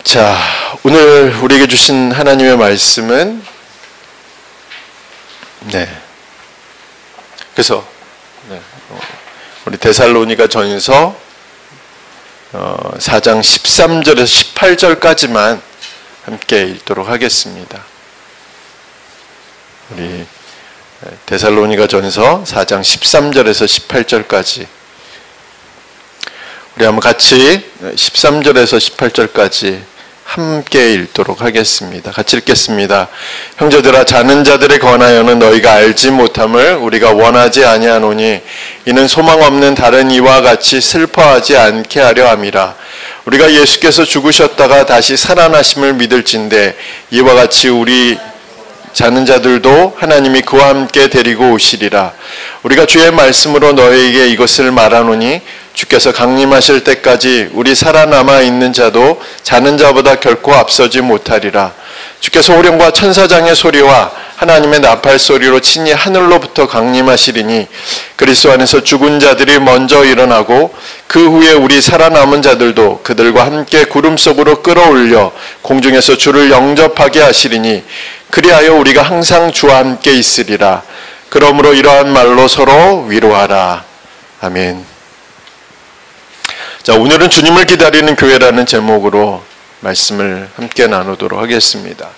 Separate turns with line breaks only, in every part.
자, 오늘 우리에게 주신 하나님의 말씀은 그래서 우리 데살로니가 전서 4장 13절에서 18절까지만 함께 읽도록 하겠습니다. 우리 데살로니가 전서 4장 13절에서 18절까지 우리 한번 같이 13절에서 18절까지 함께 읽도록 하겠습니다. 같이 읽겠습니다. 형제들아, 자는 자들에 관하여는 너희가 알지 못함을 우리가 원하지 아니하노니 이는 소망 없는 다른 이와 같이 슬퍼하지 않게 하려 함이라. 우리가 예수께서 죽으셨다가 다시 살아나심을 믿을진대 이와 같이 우리 자는 자들도 하나님이 그와 함께 데리고 오시리라. 우리가 주의 말씀으로 너희에게 이것을 말하노니 주께서 강림하실 때까지 우리 살아남아 있는 자도 자는 자보다 결코 앞서지 못하리라. 주께서 호령과 천사장의 소리와 하나님의 나팔 소리로 친히 하늘로부터 강림하시리니 그리스도 안에서 죽은 자들이 먼저 일어나고 그 후에 우리 살아남은 자들도 그들과 함께 구름 속으로 끌어올려 공중에서 주를 영접하게 하시리니 그리하여 우리가 항상 주와 함께 있으리라. 그러므로 이러한 말로 서로 위로하라. 아멘. 자, 오늘은 주님을 기다리는 교회라는 제목으로 말씀을 함께 나누도록 하겠습니다.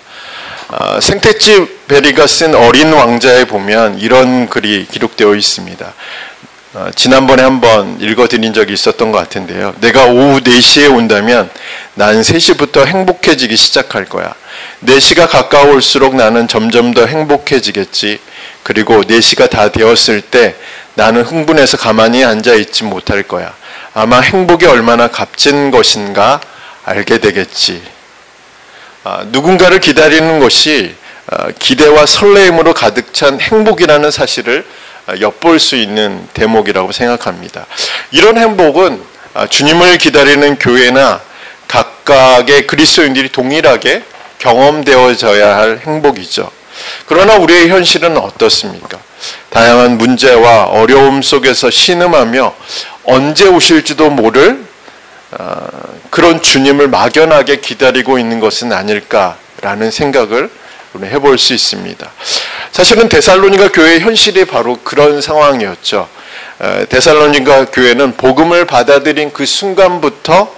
생텍쥐 베리가 쓴 어린 왕자에 보면 이런 글이 기록되어 있습니다. 지난번에 한번 읽어드린 적이 있었던 것 같은데요. 내가 오후 4시에 온다면 난 3시부터 행복해지기 시작할 거야. 4시가 가까울수록 나는 점점 더 행복해지겠지. 그리고 4시가 다 되었을 때 나는 흥분해서 가만히 앉아있지 못할 거야. 아마 행복이 얼마나 값진 것인가 알게 되겠지. 누군가를 기다리는 것이 기대와 설레임으로 가득 찬 행복이라는 사실을 엿볼 수 있는 대목이라고 생각합니다. 이런 행복은 주님을 기다리는 교회나 각각의 그리스도인들이 동일하게 경험되어져야 할 행복이죠. 그러나 우리의 현실은 어떻습니까? 다양한 문제와 어려움 속에서 신음하며 언제 오실지도 모를 그런 주님을 막연하게 기다리고 있는 것은 아닐까라는 생각을 해볼 수 있습니다. 사실은 데살로니가 교회의 현실이 바로 그런 상황이었죠. 데살로니가 교회는 복음을 받아들인 그 순간부터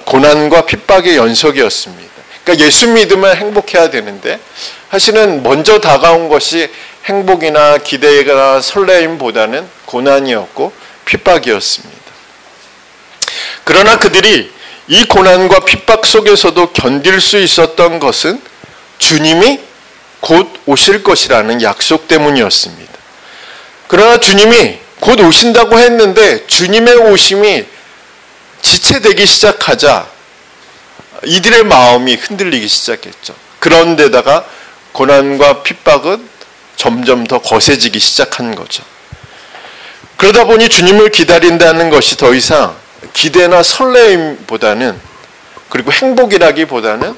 고난과 핍박의 연속이었습니다. 그러니까 예수 믿으면 행복해야 되는데 사실은 먼저 다가온 것이 행복이나 기대나 설레임보다는 고난이었고 핍박이었습니다. 그러나 그들이 이 고난과 핍박 속에서도 견딜 수 있었던 것은 주님이 곧 오실 것이라는 약속 때문이었습니다. 그러나 주님이 곧 오신다고 했는데 주님의 오심이 지체되기 시작하자 이들의 마음이 흔들리기 시작했죠. 그런데다가 고난과 핍박은 점점 더 거세지기 시작한 거죠. 그러다 보니 주님을 기다린다는 것이 더 이상 기대나 설레임보다는, 그리고 행복이라기보다는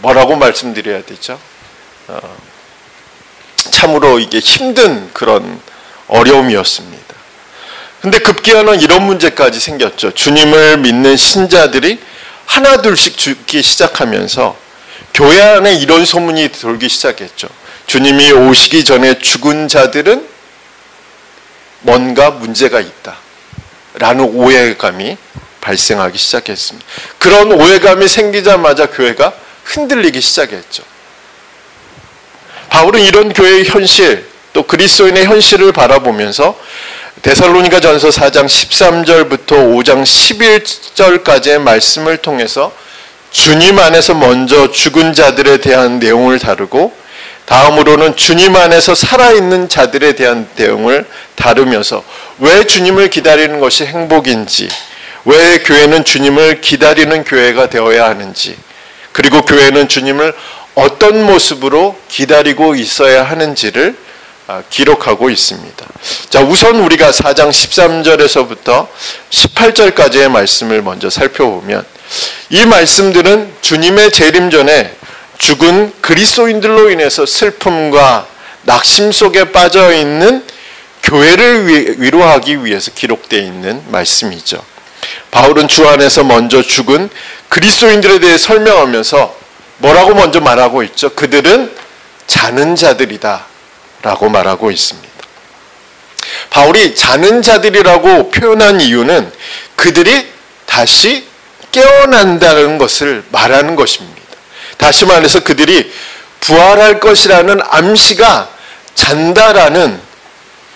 뭐라고 말씀드려야 되죠? 참으로 이게 힘든 그런 어려움이었습니다. 근데 급기야는 이런 문제까지 생겼죠. 주님을 믿는 신자들이 하나둘씩 죽기 시작하면서 교회 안에 이런 소문이 돌기 시작했죠. 주님이 오시기 전에 죽은 자들은 뭔가 문제가 있다 라는 오해감이 발생하기 시작했습니다. 그런 오해감이 생기자마자 교회가 흔들리기 시작했죠. 바울은 이런 교회의 현실, 또 그리스도인의 현실을 바라보면서 데살로니가 전서 4장 13절부터 5장 11절까지의 말씀을 통해서 주님 안에서 먼저 죽은 자들에 대한 내용을 다루고 다음으로는 주님 안에서 살아있는 자들에 대한 내용을 다루면서 왜 주님을 기다리는 것이 행복인지, 왜 교회는 주님을 기다리는 교회가 되어야 하는지, 그리고 교회는 주님을 어떤 모습으로 기다리고 있어야 하는지를 기록하고 있습니다. 자, 우선 우리가 4장 13절에서부터 18절까지의 말씀을 먼저 살펴보면 이 말씀들은 주님의 재림 전에 죽은 그리스도인들로 인해서 슬픔과 낙심 속에 빠져 있는 교회를 위로하기 위해서 기록되어 있는 말씀이죠. 바울은 주 안에서 먼저 죽은 그리스도인들에 대해 설명하면서 뭐라고 먼저 말하고 있죠? 그들은 자는 자들이다 라고 말하고 있습니다. 바울이 자는 자들이라고 표현한 이유는 그들이 다시 깨어난다는 것을 말하는 것입니다. 다시 말해서 그들이 부활할 것이라는 암시가 잔다라는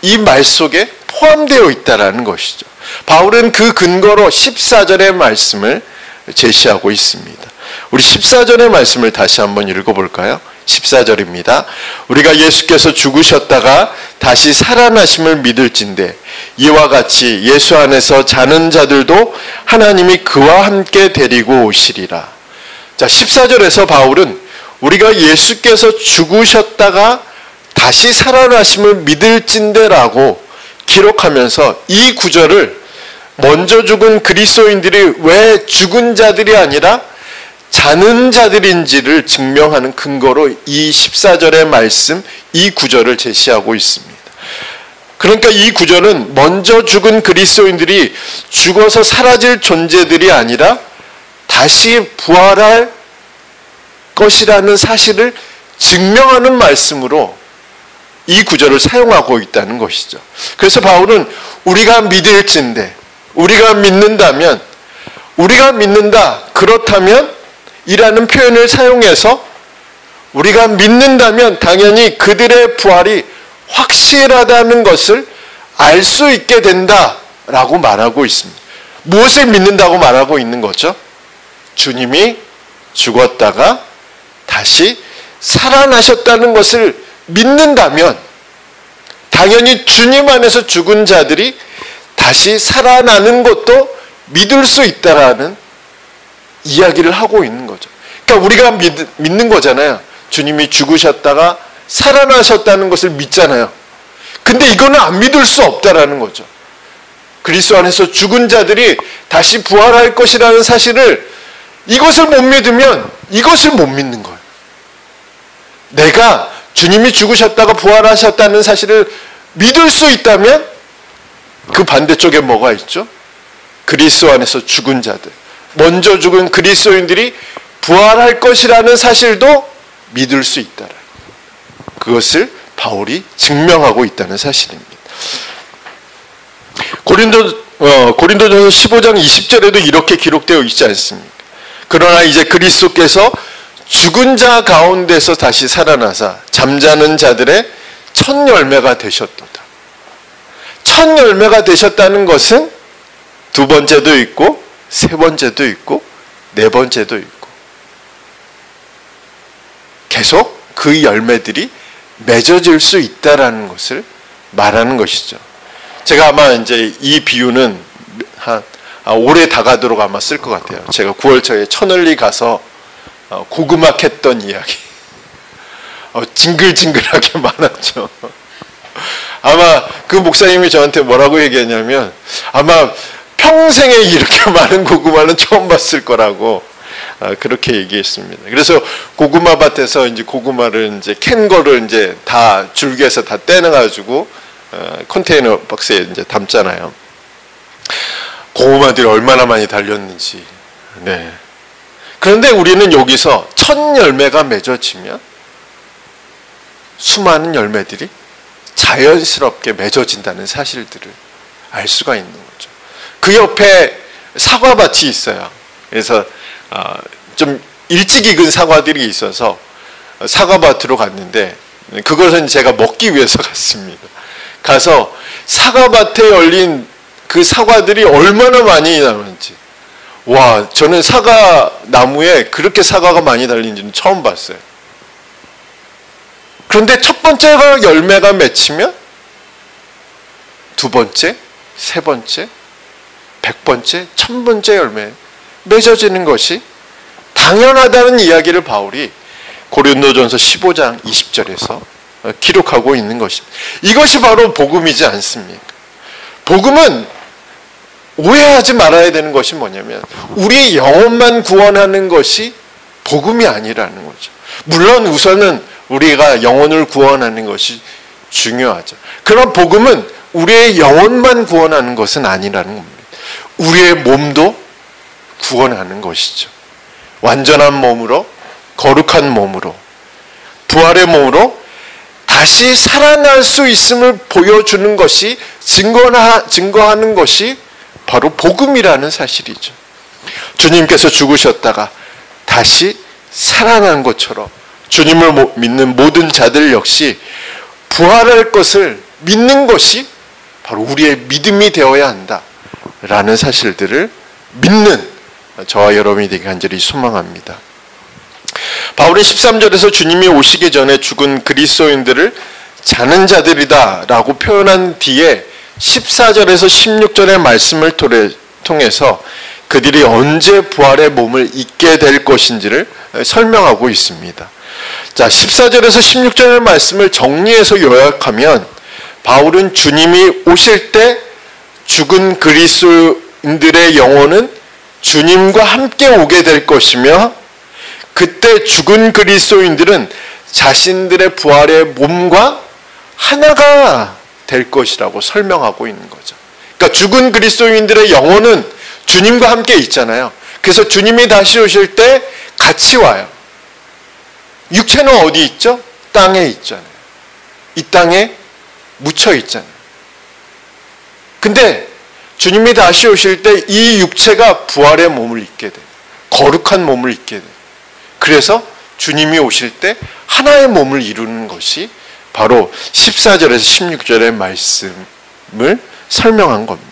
이 말 속에 포함되어 있다는 것이죠. 바울은 그 근거로 14절의 말씀을 제시하고 있습니다. 우리 14절의 말씀을 다시 한번 읽어볼까요? 14절입니다. 우리가 예수께서 죽으셨다가 다시 살아나심을 믿을진대 이와 같이 예수 안에서 자는 자들도 하나님이 그와 함께 데리고 오시리라. 자, 14절에서 바울은 우리가 예수께서 죽으셨다가 다시 살아나심을 믿을진대라고 기록하면서 이 구절을 먼저 죽은 그리스도인들이 왜 죽은 자들이 아니라 자는 자들인지를 증명하는 근거로 이 14절의 말씀, 이 구절을 제시하고 있습니다. 그러니까 이 구절은 먼저 죽은 그리스도인들이 죽어서 사라질 존재들이 아니라 다시 부활할 것이라는 사실을 증명하는 말씀으로 이 구절을 사용하고 있다는 것이죠. 그래서 바울은 우리가 믿을진대, 우리가 믿는다면, 우리가 믿는다, 그렇다면 이라는 표현을 사용해서 우리가 믿는다면 당연히 그들의 부활이 확실하다는 것을 알 수 있게 된다라고 말하고 있습니다. 무엇을 믿는다고 말하고 있는 거죠? 주님이 죽었다가 다시 살아나셨다는 것을 믿는다면 당연히 주님 안에서 죽은 자들이 다시 살아나는 것도 믿을 수 있다라는 이야기를 하고 있는 거죠. 그러니까 우리가 믿는 거잖아요. 주님이 죽으셨다가 살아나셨다는 것을 믿잖아요. 근데 이거는 안 믿을 수 없다라는 거죠. 그리스도 안에서 죽은 자들이 다시 부활할 것이라는 사실을 이것을 못 믿으면 이것을 못 믿는 거예요. 내가 주님이 죽으셨다가 부활하셨다는 사실을 믿을 수 있다면 그 반대쪽에 뭐가 있죠? 그리스도 안에서 죽은 자들, 먼저 죽은 그리스도인들이 부활할 것이라는 사실도 믿을 수 있다. 그것을 바울이 증명하고 있다는 사실입니다. 고린도전서 15장 20절에도 이렇게 기록되어 있지 않습니까? 그러나 이제 그리스도께서 죽은 자 가운데서 다시 살아나사 잠자는 자들의 첫 열매가 되셨도다. 첫 열매가 되셨다는 것은 두 번째도 있고 세 번째도 있고 네 번째도 있고 계속 그 열매들이 맺어질 수 있다라는 것을 말하는 것이죠. 제가 아마 이제 이 비유는 올해 다가도록 아마 쓸 것 같아요. 제가 9월 초에 천을리 가서 고구마 캤던 이야기. 징글징글하게 많았죠. 아마 그 목사님이 저한테 뭐라고 얘기했냐면 아마 평생에 이렇게 많은 고구마는 처음 봤을 거라고 그렇게 얘기했습니다. 그래서 고구마 밭에서 이제 고구마를 이제 캔 거를 이제 다 줄기에서 다 떼내가지고 컨테이너 박스에 이제 담잖아요. 고구마들이 얼마나 많이 달렸는지. 네. 그런데 우리는 여기서 첫 열매가 맺어지면 수많은 열매들이 자연스럽게 맺어진다는 사실들을 알 수가 있는 거죠. 그 옆에 사과밭이 있어요. 그래서 좀 일찍 익은 사과들이 있어서 사과밭으로 갔는데 그것은 제가 먹기 위해서 갔습니다. 가서 사과밭에 열린 그 사과들이 얼마나 많이 나는지, 와, 저는 사과 나무에 그렇게 사과가 많이 달린지는 처음 봤어요. 그런데 첫 번째가 열매가 맺히면 두 번째, 세 번째, 100번째, 1000번째 열매 맺어지는 것이 당연하다는 이야기를 바울이 고린도전서 15장 20절에서 기록하고 있는 것입니다. 이것이 바로 복음이지 않습니까? 복음은 오해하지 말아야 되는 것이 뭐냐면 우리의 영혼만 구원하는 것이 복음이 아니라는 거죠. 물론 우선은 우리가 영혼을 구원하는 것이 중요하죠. 그럼 복음은 우리의 영혼만 구원하는 것은 아니라는 겁니다. 우리의 몸도 구원하는 것이죠. 완전한 몸으로, 거룩한 몸으로, 부활의 몸으로 다시 살아날 수 있음을 보여주는 것이, 증거하는 것이 바로 복음이라는 사실이죠. 주님께서 죽으셨다가 다시 살아난 것처럼 주님을 믿는 모든 자들 역시 부활할 것을 믿는 것이 바로 우리의 믿음이 되어야 한다라는 사실들을 믿는 저와 여러분이 되게 간절히 소망합니다. 바울은 13절에서 주님이 오시기 전에 죽은 그리스도인들을 자는 자들이다 라고 표현한 뒤에 14절에서 16절의 말씀을 통해서 그들이 언제 부활의 몸을 입게 될 것인지를 설명하고 있습니다. 자, 14절에서 16절의 말씀을 정리해서 요약하면 바울은 주님이 오실 때 죽은 그리스도인들의 영혼은 주님과 함께 오게 될 것이며, 그때 죽은 그리스도인들은 자신들의 부활의 몸과 하나가 될 것이라고 설명하고 있는 거죠. 그러니까 죽은 그리스도인들의 영혼은 주님과 함께 있잖아요. 그래서 주님이 다시 오실 때 같이 와요. 육체는 어디 있죠? 땅에 있잖아요. 이 땅에 묻혀 있잖아요. 근데 주님이 다시 오실 때 이 육체가 부활의 몸을 입게 돼요. 거룩한 몸을 입게 돼요. 그래서 주님이 오실 때 하나의 몸을 이루는 것이 바로 14절에서 16절의 말씀을 설명한 겁니다.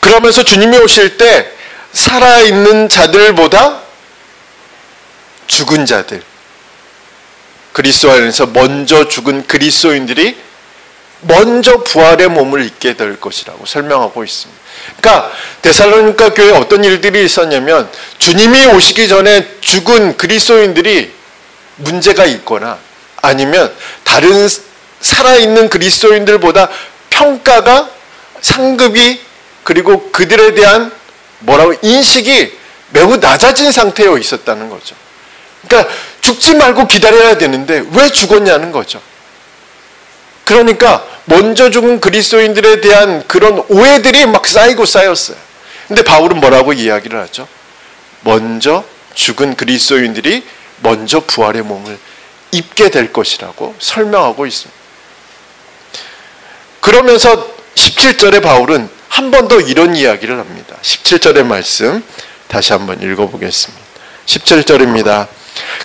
그러면서 주님이 오실 때 살아있는 자들보다 죽은 자들, 그리스도 안에서 먼저 죽은 그리스도인들이 먼저 부활의 몸을 입게 될 것이라고 설명하고 있습니다. 그러니까 데살로니가 교회에 어떤 일들이 있었냐면, 주님이 오시기 전에 죽은 그리스도인들이 문제가 있거나 아니면 다른 살아있는 그리스도인들보다 평가가, 상급이, 그리고 그들에 대한 인식이 매우 낮아진 상태에 있었다는 거죠. 그러니까 죽지 말고 기다려야 되는데 왜 죽었냐는 거죠. 그러니까 먼저 죽은 그리스도인들에 대한 그런 오해들이 막 쌓이고 쌓였어요. 근데 바울은 뭐라고 이야기를 하죠? 먼저 죽은 그리스도인들이 먼저 부활의 몸을 입게 될 것이라고 설명하고 있습니다. 그러면서 17절에 바울은 한 번 더 이런 이야기를 합니다. 17절의 말씀 다시 한번 읽어보겠습니다. 17절입니다.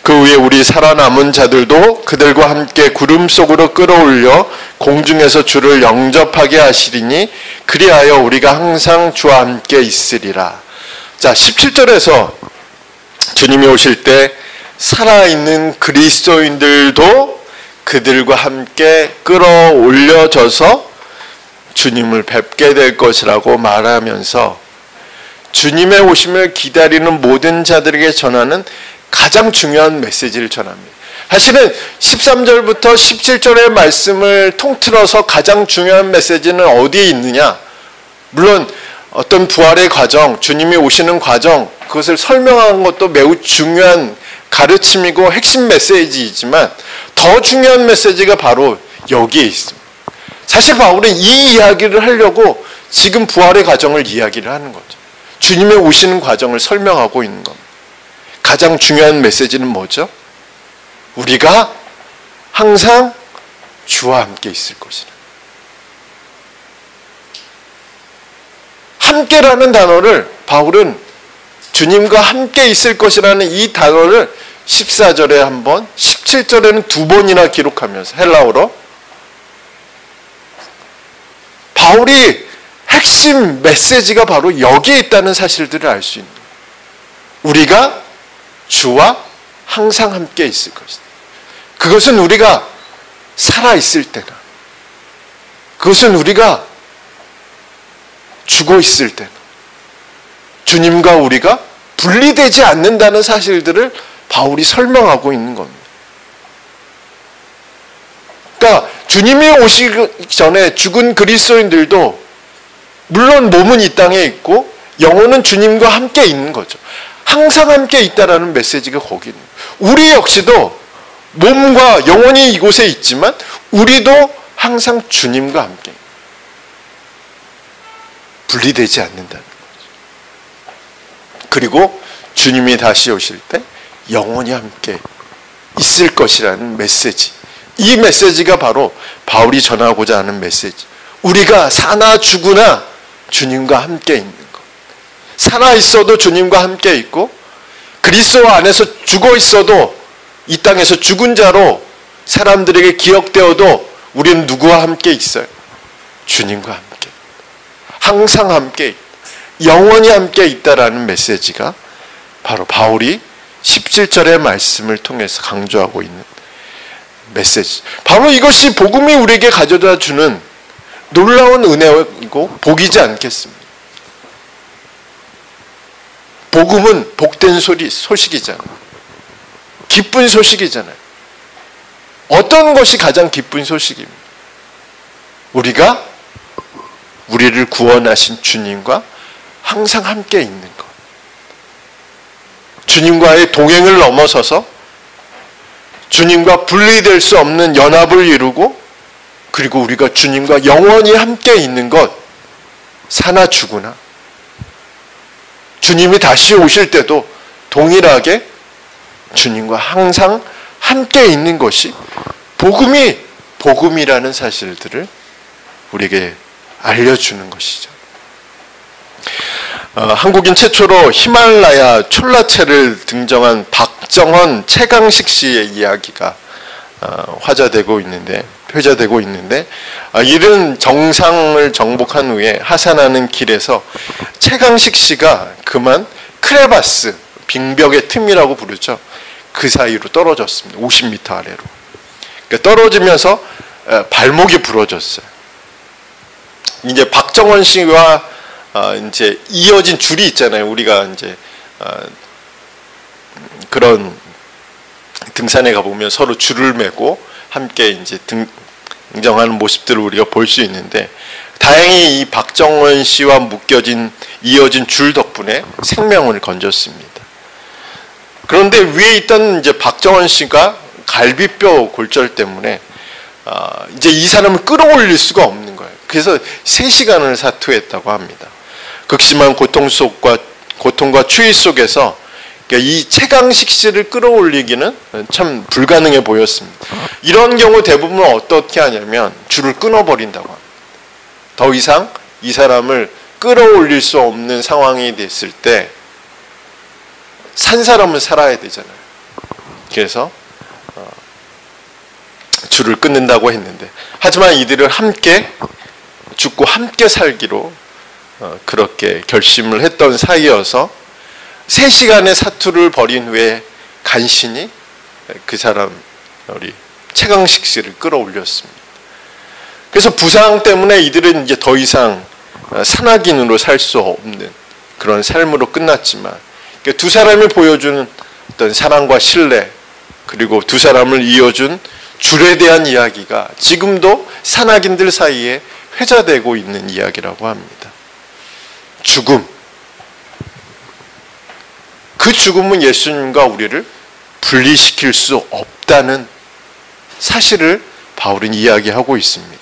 그 후에 우리 살아남은 자들도 그들과 함께 구름 속으로 끌어올려 공중에서 주를 영접하게 하시리니 그리하여 우리가 항상 주와 함께 있으리라. 자, 17절에서 주님이 오실 때 살아있는 그리스도인들도 그들과 함께 끌어올려져서 주님을 뵙게 될 것이라고 말하면서 주님의 오심을 기다리는 모든 자들에게 전하는 가장 중요한 메시지를 전합니다. 사실은 13절부터 17절의 말씀을 통틀어서 가장 중요한 메시지는 어디에 있느냐? 물론 어떤 부활의 과정, 주님이 오시는 과정, 그것을 설명하는 것도 매우 중요한 가르침이고 핵심 메시지이지만 더 중요한 메시지가 바로 여기에 있습니다. 사실 바울은 이 이야기를 하려고 지금 부활의 과정을 이야기를 하는 거죠. 주님의 오시는 과정을 설명하고 있는 겁니다. 가장 중요한 메시지는 뭐죠? 우리가 항상 주와 함께 있을 것이다. 함께라는 단어를 바울은 주님과 함께 있을 것이라는 이 단어를 14절에 한 번, 17절에는 두 번이나 기록하면서 헬라어로 바울이 핵심 메시지가 바로 여기에 있다는 사실들을 알 수 있는 거예요. 우리가 주와 항상 함께 있을 것이다. 그것은 우리가 살아있을 때나, 그것은 우리가 죽어 있을 때나, 주님과 우리가 분리되지 않는다는 사실들을 바울이 설명하고 있는 겁니다. 그러니까 주님이 오시기 전에 죽은 그리스도인들도 물론 몸은 이 땅에 있고 영혼은 주님과 함께 있는 거죠. 항상 함께 있다라는 메시지가 거기 있는 거예요. 우리 역시도 몸과 영혼이 이곳에 있지만 우리도 항상 주님과 함께. 분리되지 않는다는 거죠. 그리고 주님이 다시 오실 때 영원히 함께 있을 것이라는 메시지. 이 메시지가 바로 바울이 전하고자 하는 메시지. 우리가 사나 죽으나 주님과 함께 있는 것. 살아 있어도 주님과 함께 있고 그리스도 안에서 죽어 있어도 이 땅에서 죽은 자로 사람들에게 기억되어도 우리는 누구와 함께 있어요? 주님과 함께. 항상 함께 있다. 영원히 함께 있다라는 메시지가 바로 바울이 17절의 말씀을 통해서 강조하고 있는 메시지. 바로 이것이 복음이 우리에게 가져다 주는 놀라운 은혜이고 복이지 않겠습니까? 복음은 복된 소식이잖아요. 기쁜 소식이잖아요. 어떤 것이 가장 기쁜 소식입니까? 우리가 우리를 구원하신 주님과 항상 함께 있는 것. 주님과의 동행을 넘어서서 주님과 분리될 수 없는 연합을 이루고 그리고 우리가 주님과 영원히 함께 있는 것. 사나 죽으나 주님이 다시 오실 때도 동일하게 주님과 항상 함께 있는 것이 복음이라는 사실들을 우리에게 알려주는 것이죠. 한국인 최초로 히말라야 촐라체를 등정한 박정헌 최강식 씨의 이야기가 표자되고 있는데 이른 정상을 정복한 후에 하산하는 길에서 최강식 씨가 그만 크레바스, 빙벽의 틈이라고 부르죠. 그 사이로 떨어졌습니다. 50m 아래로. 그러니까 떨어지면서 발목이 부러졌어요. 이제 박정헌 씨와 이제 이어진 줄이 있잖아요. 우리가 이제 그런 등산에 가보면 서로 줄을 매고 함께 이제 등정하는 모습들을 우리가 볼 수 있는데 다행히 이 박정헌 씨와 이어진 줄 덕분에 생명을 건졌습니다. 그런데 위에 있던 이제 박정헌 씨가 갈비뼈 골절 때문에 이제 이 사람을 끌어올릴 수가 없는 거예요. 그래서 3시간을 사투했다고 합니다. 극심한 고통과 추위 속에서 이 최강식 씨를 끌어올리기는 참 불가능해 보였습니다. 이런 경우 대부분 어떻게 하냐면 줄을 끊어버린다고 합니다. 더 이상 이 사람을 끌어올릴 수 없는 상황이 됐을 때 산 사람은 살아야 되잖아요. 그래서 줄을 끊는다고 했는데 하지만 이들을 함께 죽고 함께 살기로 그렇게 결심을 했던 사이여서 3시간의 사투를 벌인 후에 간신히 그 사람 우리 최강식 씨를 끌어올렸습니다. 그래서 부상 때문에 이들은 이제 더 이상 산악인으로 살 수 없는 그런 삶으로 끝났지만 두 사람이 보여주는 어떤 사랑과 신뢰 그리고 두 사람을 이어준 줄에 대한 이야기가 지금도 산악인들 사이에 회자되고 있는 이야기라고 합니다. 죽음. 그 죽음은 예수님과 우리를 분리시킬 수 없다는 사실을 바울은 이야기하고 있습니다.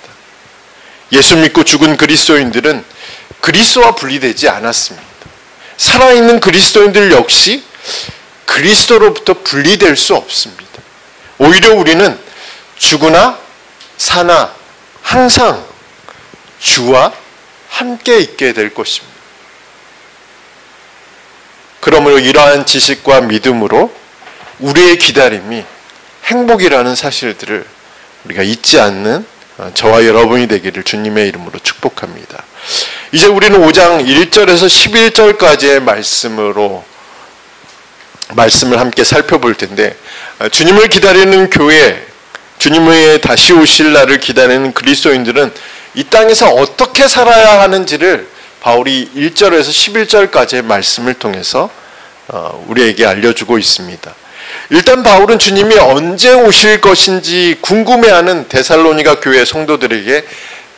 예수 믿고 죽은 그리스도인들은 그리스도와 분리되지 않았습니다. 살아있는 그리스도인들 역시 그리스도로부터 분리될 수 없습니다. 오히려 우리는 죽으나 사나 항상 주와 함께 있게 될 것입니다. 그러므로 이러한 지식과 믿음으로 우리의 기다림이 행복이라는 사실들을 우리가 잊지 않는 저와 여러분이 되기를 주님의 이름으로 축복합니다. 이제 우리는 5장 1절에서 11절까지의 말씀을 함께 살펴볼 텐데 주님을 기다리는 교회, 주님의 다시 오실 날을 기다리는 그리스도인들은 이 땅에서 어떻게 살아야 하는지를 바울이 1절에서 11절까지의 말씀을 통해서 우리에게 알려주고 있습니다. 일단 바울은 주님이 언제 오실 것인지 궁금해하는 데살로니가 교회 성도들에게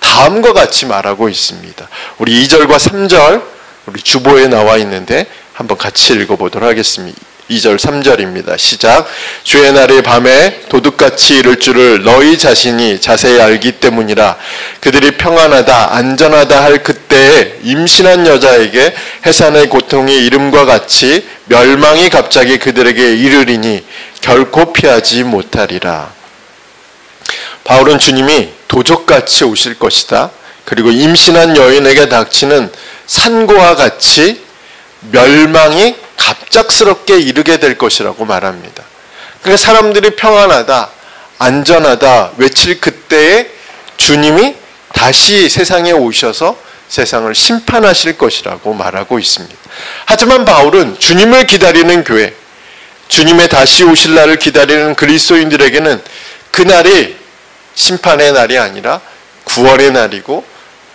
다음과 같이 말하고 있습니다. 우리 2절과 3절 우리 주보에 나와 있는데 한번 같이 읽어보도록 하겠습니다. 2절 3절입니다. 시작. 주의 날의 밤에 도둑같이 이를 줄을 너희 자신이 자세히 알기 때문이라. 그들이 평안하다 안전하다 할 그때에 임신한 여자에게 해산의 고통이 이름과 같이 멸망이 갑자기 그들에게 이르리니 결코 피하지 못하리라. 바울은 주님이 도적같이 오실 것이다. 그리고 임신한 여인에게 닥치는 산고와 같이 멸망이 갑작스럽게 이르게 될 것이라고 말합니다. 그러니까 사람들이 평안하다, 안전하다 외칠 그때에 주님이 다시 세상에 오셔서 세상을 심판하실 것이라고 말하고 있습니다. 하지만 바울은 주님을 기다리는 교회, 주님의 다시 오실 날을 기다리는 그리스도인들에게는 그날이 심판의 날이 아니라 구원의 날이고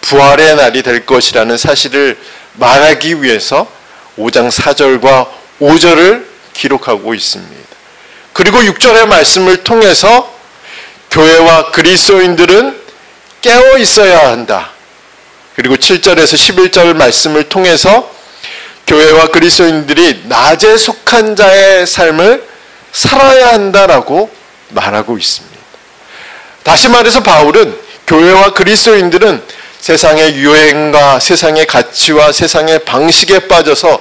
부활의 날이 될 것이라는 사실을 말하기 위해서 5장 4절과 5절을 기록하고 있습니다. 그리고 6절의 말씀을 통해서 교회와 그리스도인들은 깨어 있어야 한다. 그리고 7절에서 11절 말씀을 통해서 교회와 그리스도인들이 낮에 속한 자의 삶을 살아야 한다라고 말하고 있습니다. 다시 말해서 바울은 교회와 그리스도인들은 세상의 유행과 세상의 가치와 세상의 방식에 빠져서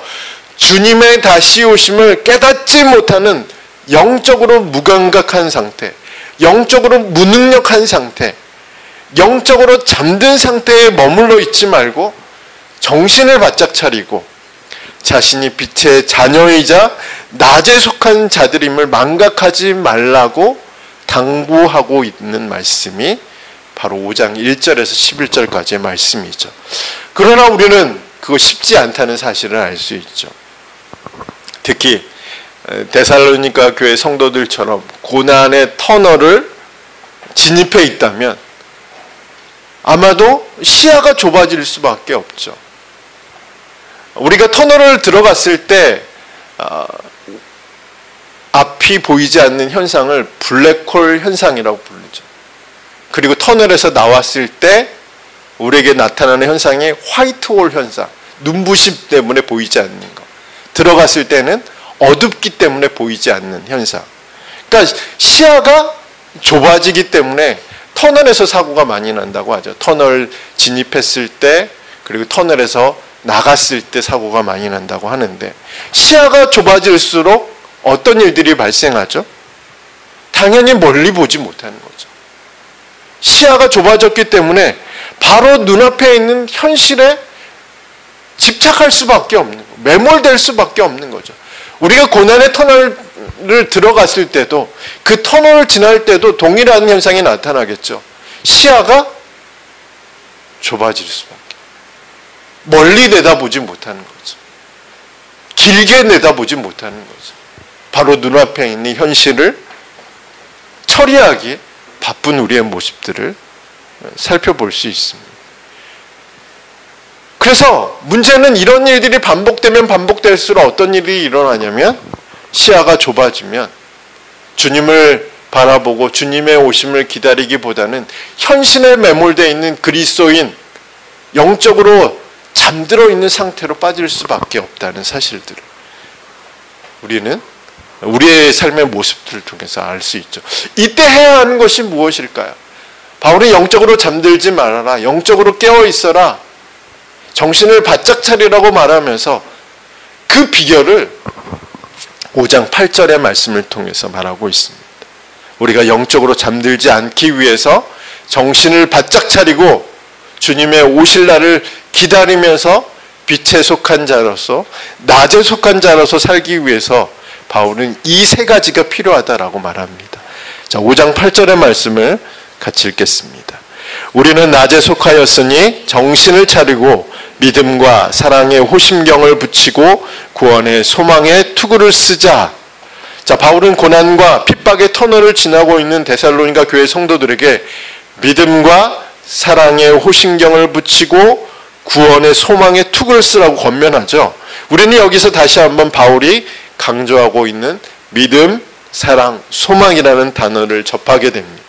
주님의 다시 오심을 깨닫지 못하는 영적으로 무감각한 상태, 영적으로 무능력한 상태, 영적으로 잠든 상태에 머물러 있지 말고 정신을 바짝 차리고 자신이 빛의 자녀이자 낮에 속한 자들임을 망각하지 말라고 당부하고 있는 말씀이 바로 5장 1절에서 11절까지의 말씀이죠. 그러나 우리는 그거 쉽지 않다는 사실을 알 수 있죠. 특히 데살로니가 교회 성도들처럼 고난의 터널을 진입해 있다면 아마도 시야가 좁아질 수밖에 없죠. 우리가 터널을 들어갔을 때 앞이 보이지 않는 현상을 블랙홀 현상이라고 부르죠. 그리고 터널에서 나왔을 때 우리에게 나타나는 현상이 화이트홀 현상, 눈부심 때문에 보이지 않는 것. 들어갔을 때는 어둡기 때문에 보이지 않는 현상. 그러니까 시야가 좁아지기 때문에 터널에서 사고가 많이 난다고 하죠. 터널 진입했을 때 그리고 터널에서 나갔을 때 사고가 많이 난다고 하는데 시야가 좁아질수록 어떤 일들이 발생하죠? 당연히 멀리 보지 못하는 거죠. 시야가 좁아졌기 때문에 바로 눈앞에 있는 현실에 집착할 수밖에 없는 거예요. 매몰될 수밖에 없는 거죠. 우리가 고난의 터널을 들어갔을 때도 그 터널을 지날 때도 동일한 현상이 나타나겠죠. 시야가 좁아질 수밖에. 멀리 내다보지 못하는 거죠. 길게 내다보지 못하는 거죠. 바로 눈앞에 있는 현실을 처리하기에 바쁜 우리의 모습들을 살펴볼 수 있습니다. 그래서 문제는 이런 일들이 반복되면 반복될수록 어떤 일이 일어나냐면 시야가 좁아지면 주님을 바라보고 주님의 오심을 기다리기보다는 현실에 매몰되어 있는 그리스도인, 영적으로 잠들어 있는 상태로 빠질 수밖에 없다는 사실들을 우리는 우리의 삶의 모습들을 통해서 알 수 있죠. 이때 해야 하는 것이 무엇일까요? 바울은 영적으로 잠들지 말아라, 영적으로 깨어 있어라, 정신을 바짝 차리라고 말하면서 그 비결을 5장 8절의 말씀을 통해서 말하고 있습니다. 우리가 영적으로 잠들지 않기 위해서 정신을 바짝 차리고 주님의 오실 날을 기다리면서 빛에 속한 자로서, 낮에 속한 자로서 살기 위해서 바울은 이 세 가지가 필요하다라고 말합니다. 자, 5장 8절의 말씀을 같이 읽겠습니다. 우리는 낮에 속하였으니 정신을 차리고 믿음과 사랑의 호심경을 붙이고 구원의 소망의 투구를 쓰자. 자, 바울은 고난과 핍박의 터널을 지나고 있는 데살로니가 교회 성도들에게 믿음과 사랑의 호심경을 붙이고 구원의 소망의 투구를 쓰라고 권면하죠. 우리는 여기서 다시 한번 바울이 강조하고 있는 믿음, 사랑, 소망이라는 단어를 접하게 됩니다.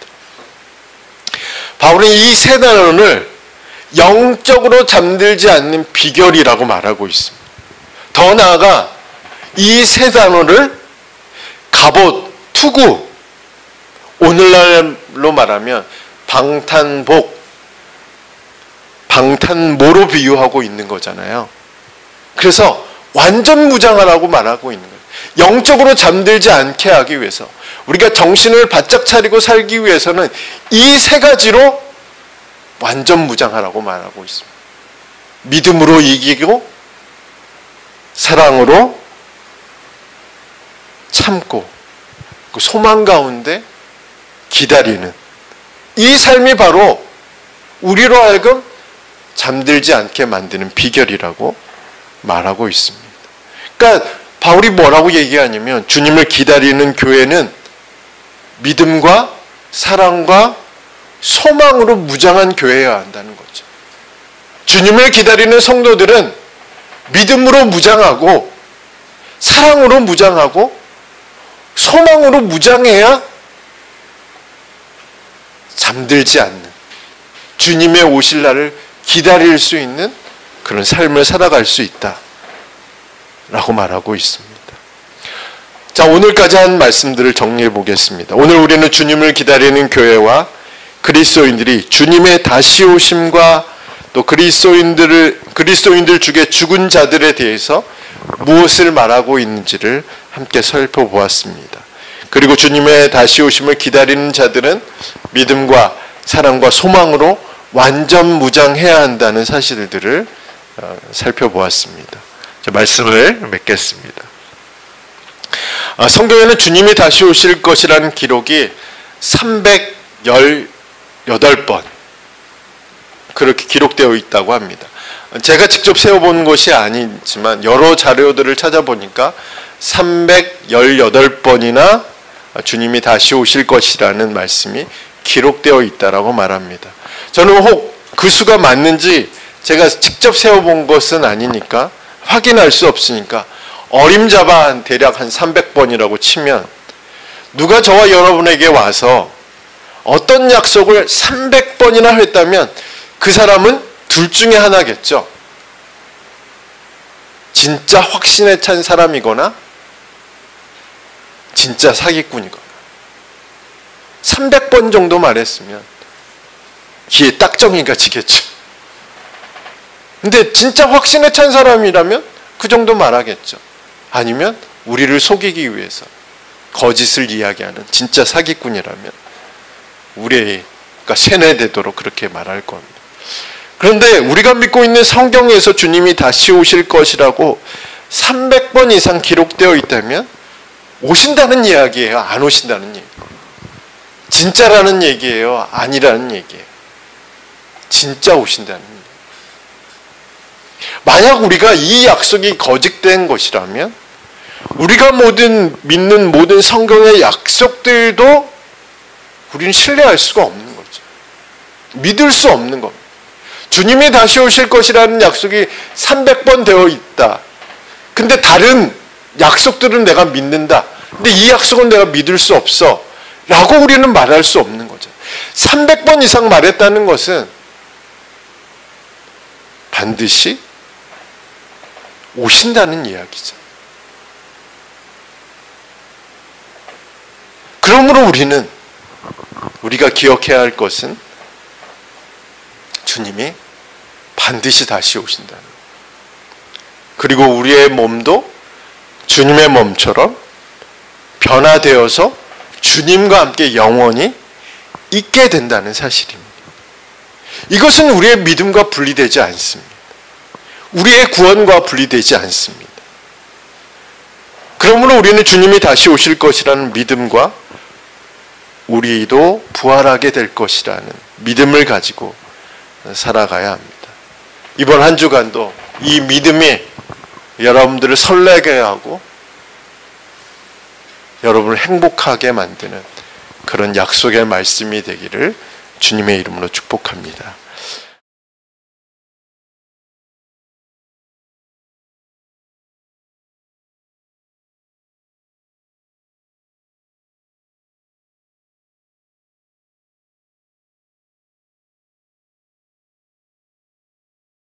바울은 이 세 단어를 영적으로 잠들지 않는 비결이라고 말하고 있습니다. 더 나아가 이 세 단어를 갑옷, 투구, 오늘날로 말하면 방탄복, 방탄모로 비유하고 있는 거잖아요. 그래서 완전 무장하라고 말하고 있는 거예요. 영적으로 잠들지 않게 하기 위해서, 우리가 정신을 바짝 차리고 살기 위해서는 이 세 가지로 완전 무장하라고 말하고 있습니다. 믿음으로 이기고, 사랑으로 참고, 그 소망 가운데 기다리는 이 삶이 바로 우리로 하여금 잠들지 않게 만드는 비결이라고 말하고 있습니다. 그러니까 바울이 뭐라고 얘기하냐면, 주님을 기다리는 교회는 믿음과 사랑과 소망으로 무장한 교회여야 한다는 거죠. 주님을 기다리는 성도들은 믿음으로 무장하고, 사랑으로 무장하고, 소망으로 무장해야 잠들지 않는, 주님의 오실 날을 기다릴 수 있는 그런 삶을 살아갈 수 있다 라고 말하고 있습니다. 자, 오늘까지 한 말씀들을 정리해 보겠습니다. 오늘 우리는 주님을 기다리는 교회와 그리스도인들이 주님의 다시 오심과 또 그리스도인들 중에 죽은 자들에 대해서 무엇을 말하고 있는지를 함께 살펴보았습니다. 그리고 주님의 다시 오심을 기다리는 자들은 믿음과 사랑과 소망으로 완전 무장해야 한다는 사실들을 살펴보았습니다. 자, 말씀을 맺겠습니다. 성경에는 주님이 다시 오실 것이라는 기록이 318번 그렇게 기록되어 있다고 합니다. 제가 직접 세워본 것이 아니지만 여러 자료들을 찾아보니까 318번이나 주님이 다시 오실 것이라는 말씀이 기록되어 있다라고 말합니다. 저는 혹 그 수가 맞는지 제가 직접 세워본 것은 아니니까 확인할 수 없으니까 어림잡아 대략 한 300번이라고 치면, 누가 저와 여러분에게 와서 어떤 약속을 300번이나 했다면 그 사람은 둘 중에 하나겠죠. 진짜 확신에 찬 사람이거나 진짜 사기꾼이거나. 300번 정도 말했으면 귀에 딱정이가 지겠죠. 근데 진짜 확신에 찬 사람이라면 그 정도 말하겠죠. 아니면 우리를 속이기 위해서 거짓을 이야기하는 진짜 사기꾼이라면 우리가 세뇌되도록 그렇게 말할 겁니다. 그런데 우리가 믿고 있는 성경에서 주님이 다시 오실 것이라고 300번 이상 기록되어 있다면 오신다는 이야기예요? 안 오신다는 얘기예요? 진짜라는 얘기예요? 아니라는 얘기예요? 진짜 오신다는 얘기예요. 만약 우리가 이 약속이 거짓된 것이라면 우리가 믿는 모든 성경의 약속들도 우리는 신뢰할 수가 없는 거죠. 믿을 수 없는 겁니다. 주님이 다시 오실 것이라는 약속이 300번 되어 있다. 근데 다른 약속들은 내가 믿는다. 근데 이 약속은 내가 믿을 수 없어. 라고 우리는 말할 수 없는 거죠. 300번 이상 말했다는 것은 반드시 오신다는 이야기죠. 그러므로 우리가 기억해야 할 것은 주님이 반드시 다시 오신다는 것. 그리고 우리의 몸도 주님의 몸처럼 변화되어서 주님과 함께 영원히 있게 된다는 사실입니다. 이것은 우리의 믿음과 분리되지 않습니다. 우리의 구원과 분리되지 않습니다. 그러므로 우리는 주님이 다시 오실 것이라는 믿음과 우리도 부활하게 될 것이라는 믿음을 가지고 살아가야 합니다. 이번 한 주간도 이 믿음이 여러분들을 설레게 하고 여러분을 행복하게 만드는 그런 약속의 말씀이 되기를 주님의 이름으로 축복합니다.